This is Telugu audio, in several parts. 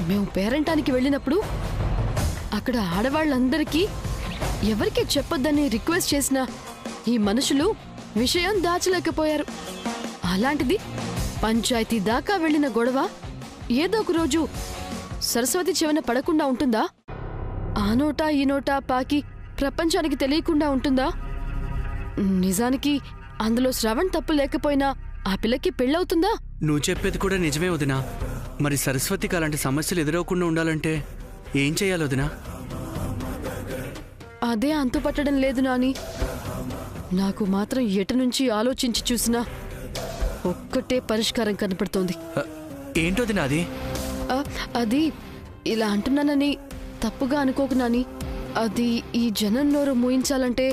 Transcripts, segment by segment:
మేము పేరెంటానికి వెళ్ళినప్పుడు అక్కడ ఆడవాళ్ళందరికీ ఎవరికీ చెప్పొద్దని రిక్వెస్ట్ చేసిన ఈ మనుషులు విషయం దాచలేకపోయారు. అలాంటిది పంచాయతీ దాకా వెళ్ళిన గొడవ ఏదో ఒక రోజు సరస్వతి చెవిన పడకుండా ఉంటుందా? ఆ నోటా ఈ నోటా పాకి ప్రపంచానికి తెలియకుండా ఉంటుందా? నిజానికి అందులో శ్రవణ్ తప్పు లేకపోయినా ఆ పిల్లకి పెళ్ళవుతుందా? నువ్వు చెప్పేది కూడా నిజమే వదినా. మరి సరస్వతికి అలాంటి సమస్యలు ఎదురవకుండా ఉండాలంటే ఏం చేయాలి వదినా? అదే అంతుపట్టడం లేదు నాని. నాకు మాత్రం ఎటు నుంచి ఆలోచించి చూసినా ఒక్కటే పరిష్కారం కనపడుతోంది. ఏంటో వదినా అది? అది ఇలా అంటున్నానని తప్పుగా అనుకోకు నాని. అది ఈ జనం నోరు మూయించాలంటే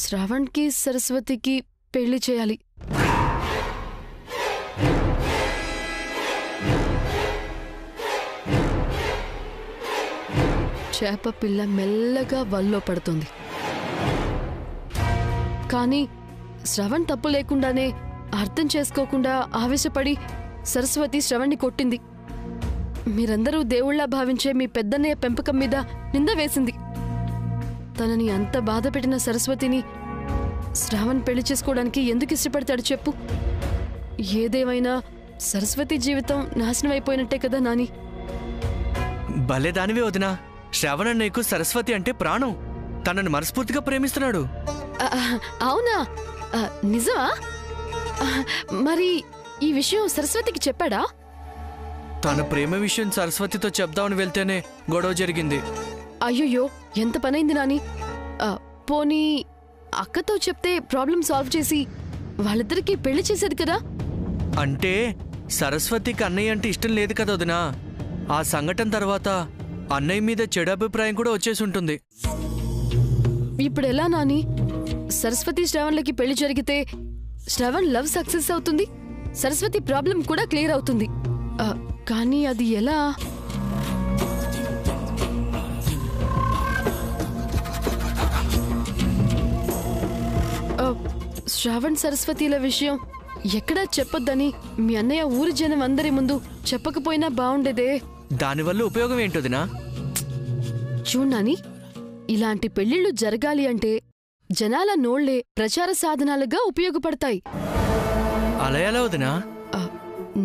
శ్రవణ్కి సరస్వతికి పెళ్లి చేయాలి. చేప పిల్ల మెల్లగా వల్లో పడుతుంది. కానీ శ్రవణ్ తప్పు లేకుండానే అర్థం చేసుకోకుండా ఆవేశపడి సరస్వతి శ్రవణ్ని కొట్టింది. మీరందరూ దేవుళ్లా భావించే మీ పెద్దన్నయ్య పెంపకం మీద నింద వేసింది. తనని అంత బాధ పెట్టిన సరస్వతిని శ్రావణ్ పెళ్లి చేసుకోవడానికి ఎందుకు ఇష్టపడతాడు చెప్పు? ఏదేమైనా సరస్వతి జీవితం నాశనం అయిపోయినట్టే కదా నాని. భలే దానివే వదినా. శ్రవణ్ అన్నయ్యకు సరస్వతి అంటే ప్రాణం. తనని మనస్ఫూర్తిగా ప్రేమిస్తున్నాడు. అవునా? నిజమా? మరి ఈ విషయం సరస్వతికి చెప్పాడా? తన ప్రేమ విషయం సరస్వతితో చెప్దామని వెళ్తేనే గొడవ జరిగింది. అయ్యయ్యో, ఎంత పనైంది నాని. పోనీ అక్కతో చెప్తే ప్రాబ్లం సాల్వ్ చేసి వాళ్ళిద్దరికీ పెళ్లి చేసేది కదా? అంటే సరస్వతికి అన్నయ్య అంటే ఇష్టం లేదు కదా వదినా. ఆ సంఘటన తర్వాత అన్నయ్య మీద చెడు అభిప్రాయం కూడా వచ్చేసి ఉంటుంది. ఇప్పుడు ఎలా నాని? సరస్వతి శ్రవణ్లకి పెళ్లి జరిగితే శ్రవణ్ లవ్ సక్సెస్ అవుతుంది, సరస్వతి ప్రాబ్లం కూడా క్లియర్ అవుతుంది. కానీ అది ఎలా? శ్రవణ్ సరస్వతిల విషయం ఎక్కడా చెప్పొద్దని మీ అన్నయ్య ఊరి జనం అందరి ముందు చెప్పకపోయినా బాగుండేదే. దానివల్ల ఉపయోగం ఏంటోదినా? చూడాని, ఇలాంటి పెళ్లిళ్లు జరగాలి అంటే జనాల నోళ్లే ప్రచార సాధనాలుగా ఉపయోగపడతాయి. అలా ఎలా వదినా?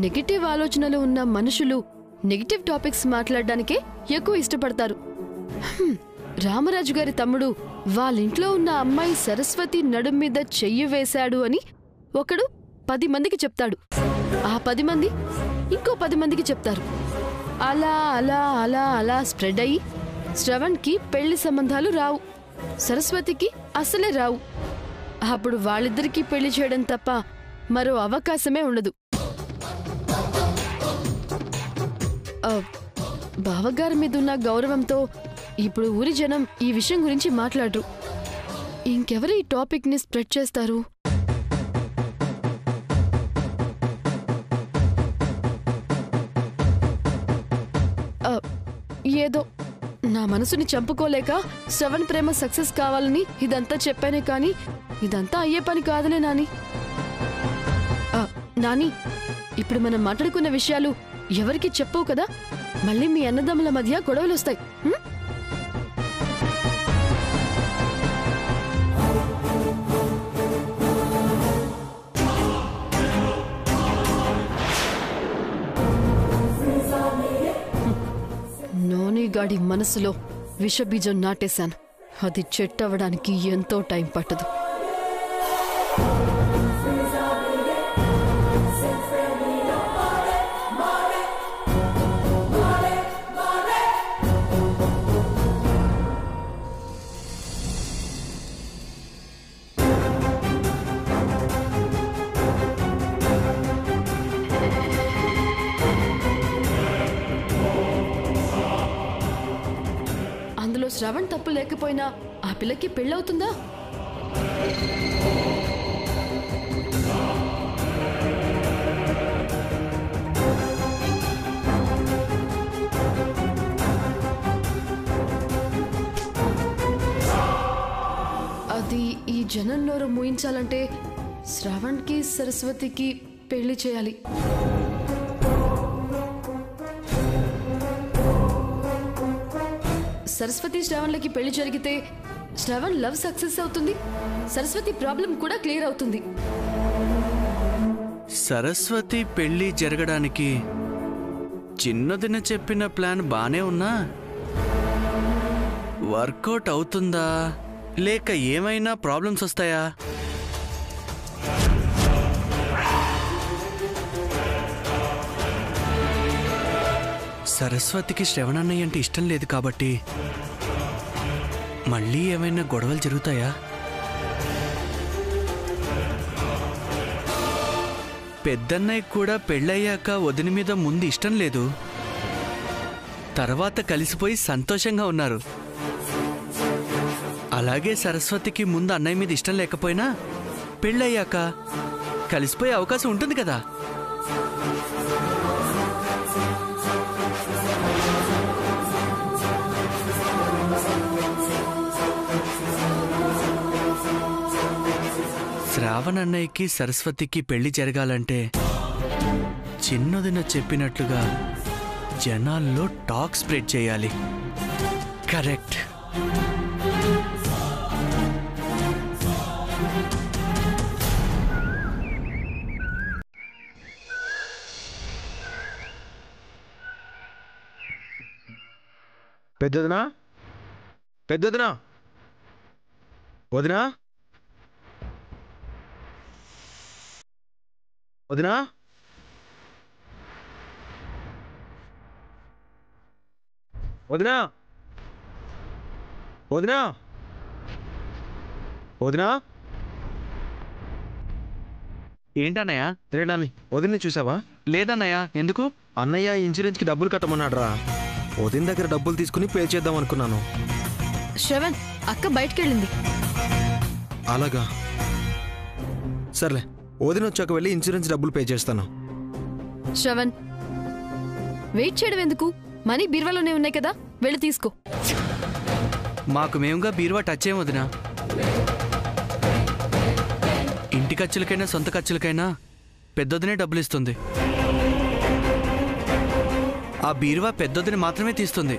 నెగటివ్ ఆలోచనలు ఉన్న మనుషులు నెగటివ్ టాపిక్స్ మాట్లాడడానికే ఎక్కువ ఇష్టపడతారు. రామరాజు గారి తమ్ముడు వాళ్ళింట్లో ఉన్న అమ్మాయి సరస్వతి నడుం మీద చెయ్యి వేశాడు అని ఒకడు 10 మందికి చెప్తాడు. ఆ 10 మంది ఇంకో 10 మందికి చెప్తారు. అలా అలా అలా అలా స్ప్రెడ్ అయ్యి శ్రవణ్కి పెళ్లి సంబంధాలు రావు, సరస్వతికి అసలే రావు. అప్పుడు వాళ్ళిద్దరికీ పెళ్లి చేయడం తప్ప మరో అవకాశమే ఉండదు. బావగారి మీదున్న గౌరవంతో ఇప్పుడు ఊరి జనం ఈ విషయం గురించి మాట్లాడరు. ఇంకెవరు ఈ టాపిక్ ని స్ప్రెడ్ చేస్తారు? ఏదో నా మనసుని చంపుకోలేక శ్రవణ్ ప్రేమ సక్సెస్ కావాలని ఇదంతా చెప్పానే కానీ ఇదంతా అయ్యే పని కాదులే నాని. నాని, ఇప్పుడు మనం మాట్లాడుకున్న విషయాలు ఎవరికి చెప్పవు కదా? మళ్ళీ మీ అన్నదమ్ముల మధ్య గొడవలు వస్తాయి. నోనిగాడి మనసులో విషబీజం నాటేశాను. అది చెట్టవడానికి ఎంతో టైం పట్టదు. శ్రవణ్ తప్పు లేకపోయినా ఆ పిల్లకి పెళ్ళవుతుందా? అది ఈ జనం నోరు మూయించాలంటే శ్రవణ్కి సరస్వతికి పెళ్లి చేయాలి. సరస్వతి శ్రవణ్లకి పెళ్లి జరిగితే శ్రవణ్ లవ్ సక్సెస్ అవుతుంది, సరస్వతి ప్రాబ్లం కూడా క్లియర్ అవుతుంది. సరస్వతి పెళ్లి జరగడానికి చిన్నదిన చెప్పిన ప్లాన్ బానే ఉన్నా వర్కౌట్ అవుతుందా లేక ఏమైనా ప్రాబ్లమ్స్ వస్తాయా? సరస్వతికి శ్రవణన్నయ్య అంటే ఇష్టం లేదు కాబట్టి మళ్ళీ ఏమైనా గొడవలు జరుగుతాయా? పెద్దన్నయ్య కూడా పెళ్ళయ్యాక వదిన మీద ముందు ఇష్టం లేదు, తర్వాత కలిసిపోయి సంతోషంగా ఉన్నారు. అలాగే సరస్వతికి ముందు అన్నయ్య మీద ఇష్టం లేకపోయినా పెళ్ళయ్యాక కలిసిపోయే అవకాశం ఉంటుంది కదా. శ్రావణ్ అన్నయ్యకి సరస్వతికి పెళ్లి జరగాలంటే చిన్నదిన చెప్పినట్లుగా జనాల్లో టాక్ స్ప్రెడ్ చేయాలి. కరెక్ట్. పెద్దదినా, పెద్దదినా, వదినా, వదినా, వదినా, వదినా, వదినా. ఏంటన్నయ్య? రేడాని వదిన్ని చూసావా? లేదన్నయ్య. ఎందుకు? అన్నయ్య ఇన్సూరెన్స్కి డబ్బులు కట్టమన్నాడు రా. వదిన దగ్గర డబ్బులు తీసుకుని పే చేద్దాం అనుకున్నాను. శ్రవణ్, అక్క బయటకెళ్ళింది. అలాగా, సర్లే. వదిన వచ్చాక వెళ్ళి ఇన్సూరెన్స్ డబ్బులు పే చేస్తాను. శ్రవణ్, వెయిట్ చేయడం ఎందుకు? మనీ బీరువాలోనే ఉన్నాయి కదా, వెళ్ళి తీసుకో. మాకు మేముగా బీరువా టచ్ ఏం వదినా. ఇంటి ఖర్చులకైనా సొంత ఖర్చులకైనా పెద్దొదినే డబ్బులు ఇస్తుంది. ఆ బీరువా పెద్దొదిని మాత్రమే తీస్తుంది.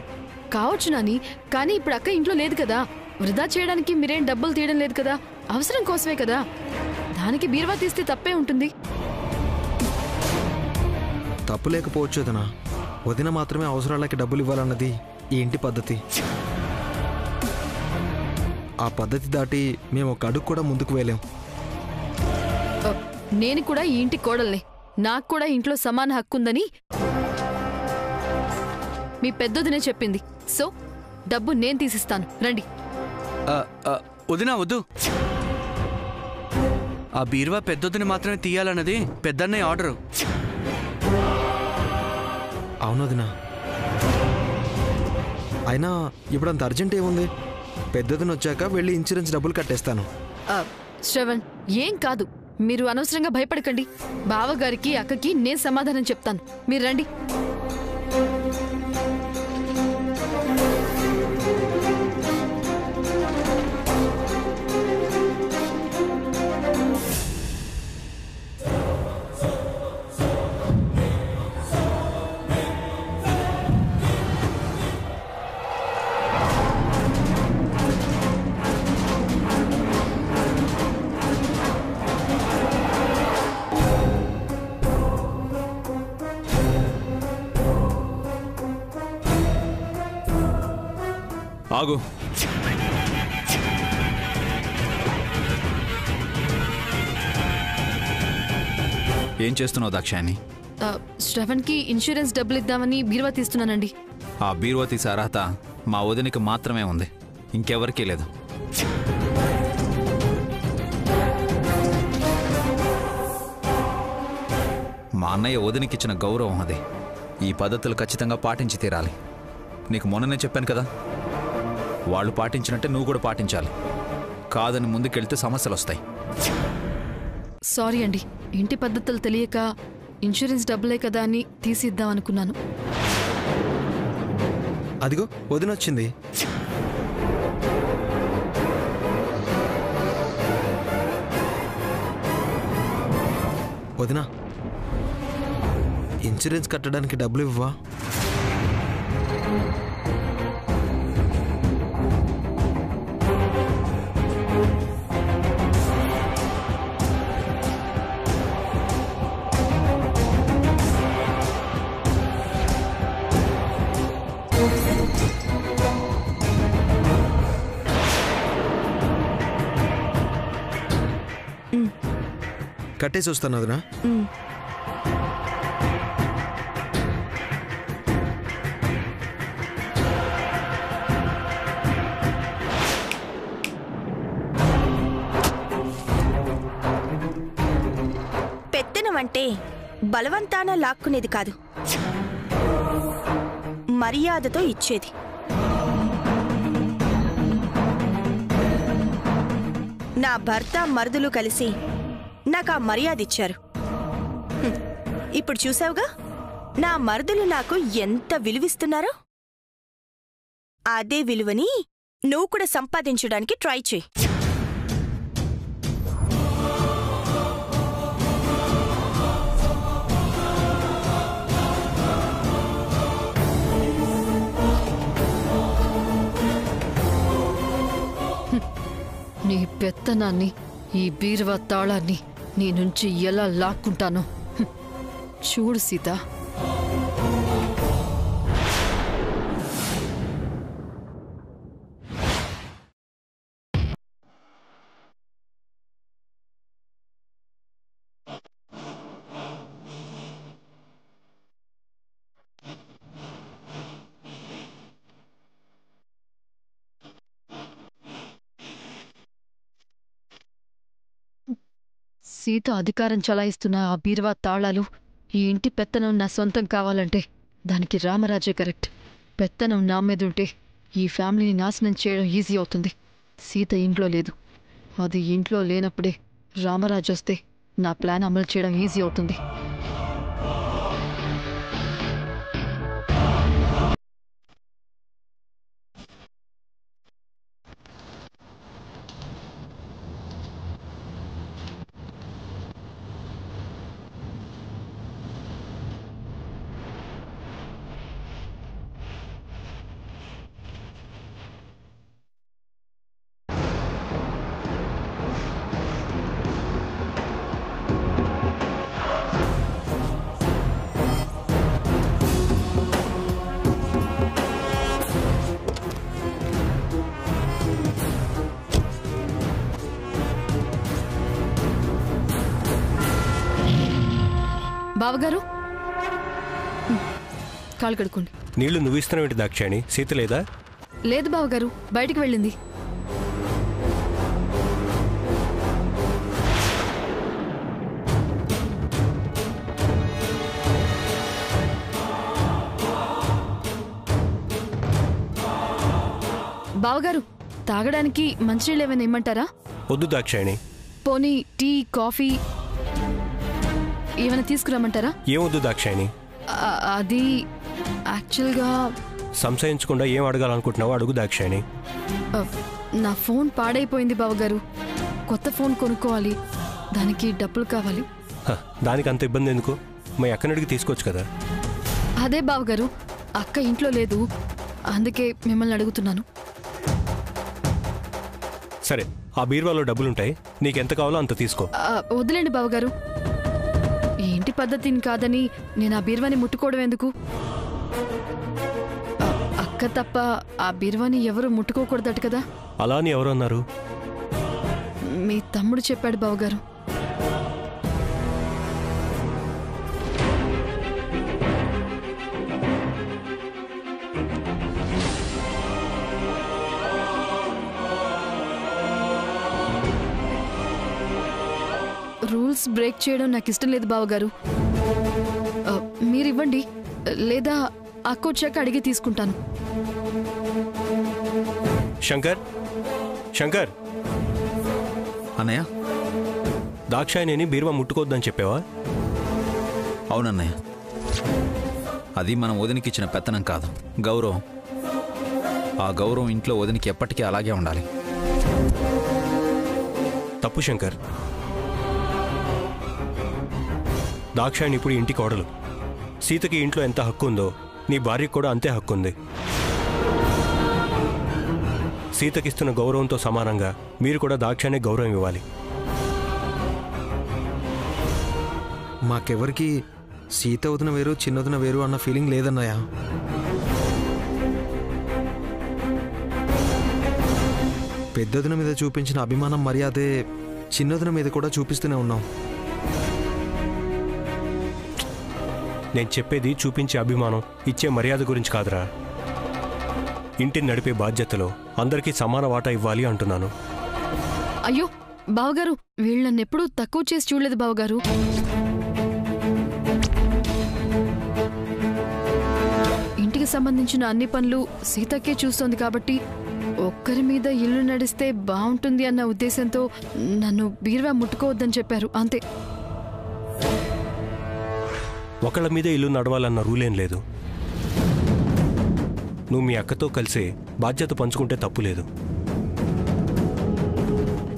కావచ్చు నాని, కానీ ఇప్పుడు అక్క ఇంట్లో లేదు కదా. వృధా చేయడానికి మీరేం డబ్బులు తీయడం లేదు కదా, అవసరం కోసమే కదా. దానికి బీరువా తీస్తే తప్పే ఉంటుంది. తప్పు లేకపోవచ్చు వదినా. వదిన మాత్రమే అవసరాలకి డబ్బులు ఇవ్వాలన్నది ఈ ఇంటి పద్ధతి. ఆ పద్ధతి దాటి మేము ఒక అడుగు కూడా ముందుకు వెళ్ళాం. నేను కూడా ఈ ఇంటి కోడల్ని, నాకు కూడా ఇంట్లో సమాన హక్కు ఉందని మీ పెద్దదినే చెప్పింది. సో డబ్బు నేను తీసిస్తాను, రండి. వదినా వద్దు. ఆ బీరువా పెద్దొద్దుని మాత్రమే తీయాలన్నది పెద్దన్నయ్య ఆర్డరు. అవును వదినా. అయినా ఇప్పుడు అంత అర్జెంట్ ఏముంది? పెద్దదిని వచ్చాక వెళ్ళి ఇన్సూరెన్స్ డబ్బులు కట్టేస్తాను. శ్రవణ్, ఏం కాదు, మీరు అనవసరంగా భయపడకండి. బావగారికి అక్కకి నేను సమాధానం చెప్తాను, మీరు రండి. ఆగు. ఏం చేస్తున్నావు దాక్షాయని? శ్రవణ్కి ఇన్సూరెన్స్ డబ్బులు ఇద్దామని బీరువా తీస్తున్నానండి. ఆ బీరువా తీసే అర్హత మా వదినికి మాత్రమే ఉంది, ఇంకెవరికీ లేదు. మా అన్నయ్య వదినికిచ్చిన గౌరవం అది. ఈ పద్ధతులు ఖచ్చితంగా పాటించి తీరాలి. నీకు మొన్ననే చెప్పాను కదా, వాళ్ళు పాటించినట్టే నువ్వు కూడా పాటించాలి. కాదని ముందుకెళ్తే సమస్యలు వస్తాయి. సారీ అండి, ఇంటి పద్ధతులు తెలియక ఇన్సూరెన్స్ డబ్బులే కదా అని తీసిద్దాం అనుకున్నాను. అదిగో వదిన వచ్చింది. వదినా, ఇన్సూరెన్స్ కట్టడానికి డబ్బులు ఇవ్వవా? కట్టేసి వస్తాను వదినా. పెత్తనం అంటే బలవంతాన లాక్కునేది కాదు, మర్యాదతో ఇచ్చేది. నా భర్త మరుదులు కలిసి నాకు ఆ మర్యాద ఇచ్చారు. ఇప్పుడు చూసావుగా నా మరుదులు నాకు ఎంత విలువిస్తున్నారో. అదే విలువని నువ్వు కూడా సంపాదించడానికి ట్రై చేయి. నీ పెత్తనాన్ని, ఈ బీరువా తాళాన్ని నీ నుంచి ఎలా లాక్కుంటానో చూడు సీత. సీత అధికారం చలాయిస్తున్న ఆ బీరువా తాళాలు, ఈ ఇంటి పెత్తనం నా సొంతం కావాలంటే దానికి రామరాజే కరెక్ట్. పెత్తనం నా మీదుంటే ఈ ఫ్యామిలీని నాశనం చేయడం ఈజీ అవుతుంది. సీత ఇంట్లో లేదు, అది ఇంట్లో లేనప్పుడే రామరాజు వస్తే నా ప్లాన్ అమలు చేయడం ఈజీ అవుతుంది. బావగారు, కాలు కడుక్కోండి. నీళ్లు నువ్వు ఇస్తున్నావేంటి దాక్షాయణి? సీత లేదా? లేదు బావగారు, బయటికి వెళ్ళింది. బావగారు, తాగడానికి మంచినీళ్ళు ఏమైనా ఇమ్మంటారా? వద్దు దాక్షాయణి. పోనీ టీ, కాఫీ ఏమైనా తీసుకురామంటారా? ఏమొద్దు దాక్షాయణి. అది యాక్చువల్గా సంశయించకుండా ఏం అడగాలనుకుంటున్నావో అడుగు దాక్షాయణి. నా ఫోన్ పాడైపోయింది బావగారు, కొత్త ఫోన్ కొనుక్కోవాలి, దానికి డబ్బులు కావాలి. దానికి అంత ఇబ్బంది ఎందుకు? మా అక్కనడికి తీసుకోవచ్చు కదా. అదే బావగారు, అక్క ఇంట్లో లేదు, అందుకే మిమ్మల్ని అడుగుతున్నాను. సరే, ఆ బీరువాలో డబ్బులుంటాయి, నీకెంత కావాలో అంత తీసుకో. వదిలేండి బావగారు, ఈ ఇంటి పద్ధతిని కాదని నేను ఆ బీరువాని ముట్టుకోవడం ఎందుకు? అక్క తప్ప ఆ బీరువాని ఎవరు ముట్టుకోకూడదట కదా. అలా అని ఎవరు అన్నారు? మీ తమ్ముడు చెప్పాడు బావగారు. రూల్స్ బ్రేక్ చేయడం నాకు ఇష్టం లేదు బావగారు. మీరివ్వండి, లేదా అక్క వచ్చాక అడిగి తీసుకుంటాను. శంకర్, శంకర్. అన్నయ్య, దాక్షాయణిని బీరువా ముట్టుకోవద్దని చెప్పావా? అవునన్నయ్య, అది మనం వదినకిచ్చిన పెత్తనం కాదు, గౌరవం. ఆ గౌరవం ఇంట్లో వదినికి ఎప్పటికీ అలాగే ఉండాలి. తప్పు శంకర్. దాక్షాయణి ఇప్పుడు ఇంటి కోడలు. సీతకి ఇంట్లో ఎంత హక్కు ఉందో నీ భార్యకు కూడా అంతే హక్కు ఉంది. సీతకిస్తున్న గౌరవంతో సమానంగా మీరు కూడా దాక్షాయణి గౌరవం ఇవ్వాలి. మాకెవరికి సీత వదిన వేరు, చిన్నదిన వేరు అన్న ఫీలింగ్ లేదన్నయ్య. పెద్దదిన మీద చూపించిన అభిమానం, మర్యాదే చిన్నదిన మీద కూడా చూపిస్తూనే ఉన్నాం. నేను చెప్పేది చూపించే అభిమానం, ఇచ్చే మర్యాద గురించి కాదురా. ఇంటిని నడిపే బాధ్యతలో అందరికీ సమాన వాటా ఇవ్వాలి అంటున్నాను. అయ్యో బావగారు, వీళ్ళన్నెప్పుడూ తక్కువ చేసి చూడలేదు బావగారు. ఇంటికి సంబంధించిన అన్ని పనులు సీతక్కే చూస్తోంది కాబట్టి ఒక్కరి మీద ఇల్లు నడిస్తే బాగుంటుంది అన్న ఉద్దేశంతో నన్ను బీరువా ముట్టుకోవద్దని చెప్పారు, అంతే. ఒకళ్ళ మీద ఇల్లు నడవాలన్న రూలేం లేదు. నువ్వు మీ అక్కతో కలిసి బాధ్యత పంచుకుంటే తప్పు లేదు.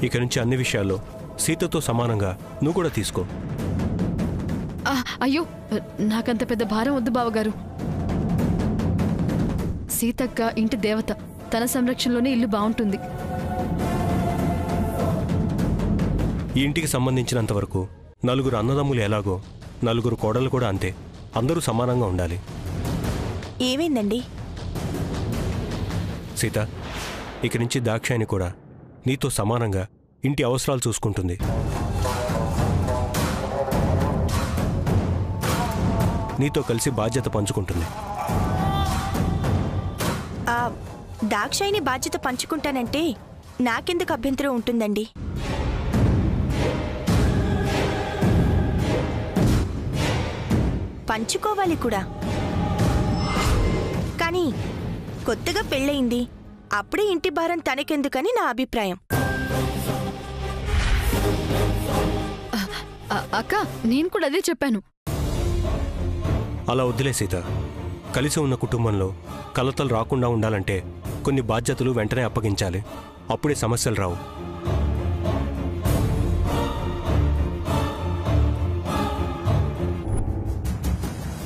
ఇక నుంచి అన్ని విషయాల్లో సీతతో సమానంగా నువ్వు కూడా తీసుకో. అయ్యో నాకంత పెద్ద భారం వద్దు బావగారు. సీతక్క ఇంటి దేవత, తన సంరక్షణలోనే ఇల్లు బాగుంటుంది. ఈ ఇంటికి సంబంధించినంత వరకు నలుగురు అన్నదమ్ములు ఎలాగో నలుగురు కోడలు కూడా అంతే. అందరూ సమానంగా ఉండాలి. ఏమైందండి? సీత, ఇక నుంచి దాక్షాయిని కూడా నీతో సమానంగా ఇంటి అవసరాలు చూసుకుంటుంది. నీతో కలిసి బాధ్యత పంచుకుంటుంది. దాక్షాయిని బాధ్యత పంచుకుంటానంటే నాకెందుకు అభ్యంతరం ఉంటుందండి? పంచుకోవాలి కూడా. కానీ కొత్తగా పెళ్ళయింది, అప్పుడే ఇంటి భారం తనకెందుకని నా అభిప్రాయం. అక్క, నేను కూడా అదే చెప్పాను. అలా వద్దులే సీత. కలిసి ఉన్న కుటుంబంలో కలతలు రాకుండా ఉండాలంటే కొన్ని బాధ్యతలు వెంటనే అప్పగించాలి. అప్పుడే సమస్యలు రావు.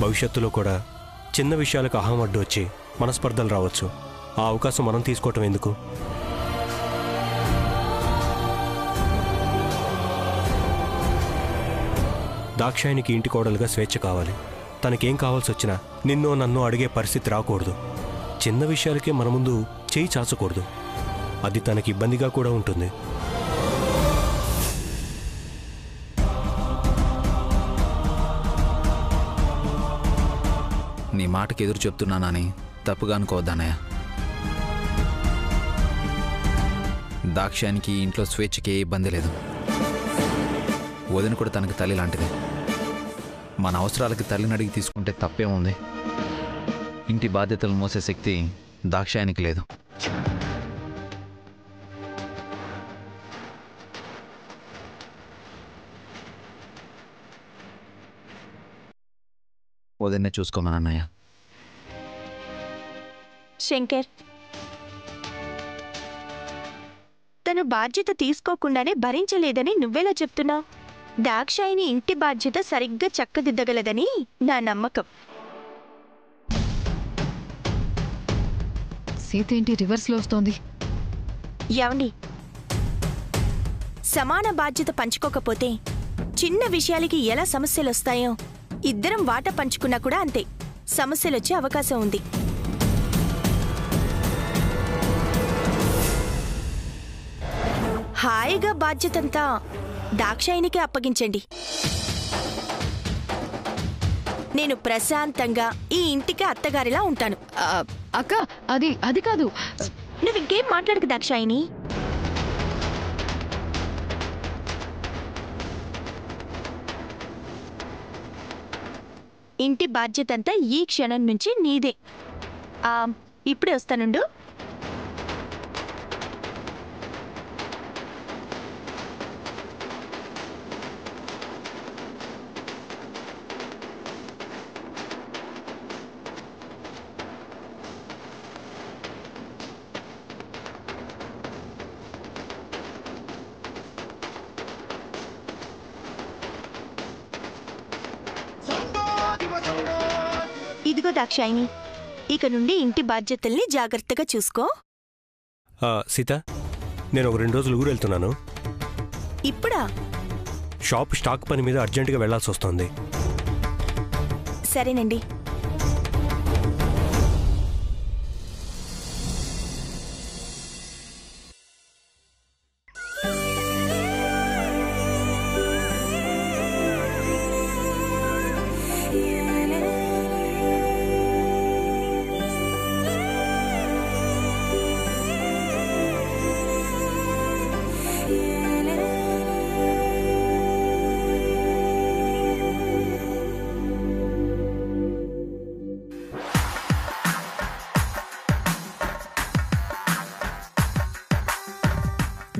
భవిష్యత్తులో కూడా చిన్న విషయాలకు అహం అడ్డు వచ్చి మనస్పర్ధలు రావచ్చు. ఆ అవకాశం మనం తీసుకోవటం ఎందుకు? దాక్షాయినికి ఇంటి కోడలుగా స్వేచ్ఛ కావాలి. తనకేం కావాల్సి వచ్చినా నిన్నో నన్నో అడిగే పరిస్థితి రాకూడదు. చిన్న విషయాలకే మన ముందు చేయి చాచకూడదు. అది తనకి ఇబ్బందిగా కూడా ఉంటుంది. నీ మాటకి ఎదురు చెప్తున్నానని తప్పుగా అనుకోవద్దన్నయ్య. దాక్ష్యానికి ఇంట్లో స్వేచ్ఛకి ఏ ఇబ్బంది లేదు. వదిన కూడా తనకి తల్లి లాంటిది. మన అవసరాలకి తల్లిని అడిగి తీసుకుంటే తప్పేముంది? ఇంటి బాధ్యతలు మోసే శక్తి దాక్షాయానికి లేదు. వదిన్నే చూసుకోమన్నయ్య. శంకర్, తను బాధ్యత తీసుకోకుండానే భరించలేదని నువ్వెలా చెప్తున్నావు? దాక్షాయిని ఇంటి బాధ్యత సరిగ్గా చక్కదిద్దగలదని నా నమ్మకం. సీత ఏంటి రివర్స్లో వస్తోంది? ఏమండి, సమాన బాధ్యత పంచుకోకపోతే చిన్న విషయాలకి ఎలా సమస్యలు వస్తాయో ఇద్దరం వాట పంచుకున్నా కూడా అంతే సమస్యలొచ్చే అవకాశం ఉంది. హాయిగా బాధ్యతంతా దాక్షాయినికి అప్పగించండి. నేను ప్రశాంతంగా ఈ ఇంటికి అత్తగారిలా ఉంటాను. అక్క, అది కాదు. నువ్వు ఇంకేం మాట్లాడకు దాక్షాయిని. ఇంటి బాధ్యతంతా ఈ క్షణం నుంచి నీదే. ఇప్పుడే వస్తానుండు. ఇదిగో దాక్షాయిని, ఇక నుండి ఇంటి బాధ్యతల్ని జాగ్రత్తగా చూసుకో. సీత, నేను ఒక 2 రోజులు ఊరు వెళ్తున్నాను. ఇప్పుడా? షాప్ స్టాక్ పని మీద అర్జెంటుగా వెళ్లాల్సి వస్తుంది. సరేనండి.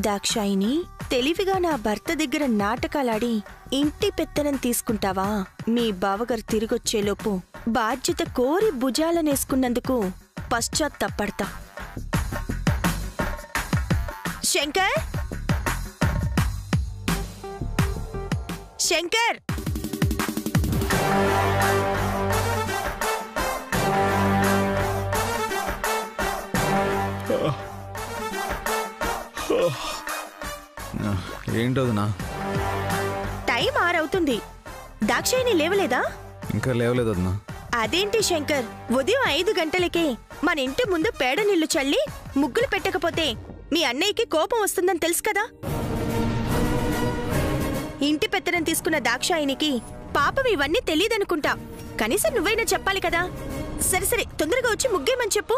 దాక్షాయిని, తెలివిగా నా భర్త దగ్గర నాటకాలాడి ఇంటి పెత్తనం తీసుకుంటావా? మీ బావగారు తిరిగొచ్చేలోపు బాధ్యత కోరి భుజాలనేసుకున్నందుకు పశ్చాత్తాపడతా. శంకర్, శంకర్! ఏంటోదినా? టైం 6 అవుతుంది. దాక్షాయిని లేవలేదా? ఇంకా లేవలేదు వదినా. అదేంటి శంకర్, ఉదయం 5 గంటలకే మన ఇంటి ముందు పేడ నీళ్లు చల్లి ముగ్గులు పెట్టకపోతే మీ అన్నయ్యకి కోపం వస్తుందని తెలుసు కదా. ఇంటి పెత్తనం తీసుకున్న దాక్షాయినికి పాపం ఇవన్నీ తెలియదనుకుంటా. కనీసం నువ్వైనా చెప్పాలి కదా. సరే సరే, తొందరగా వచ్చి ముగ్గేమని చెప్పు.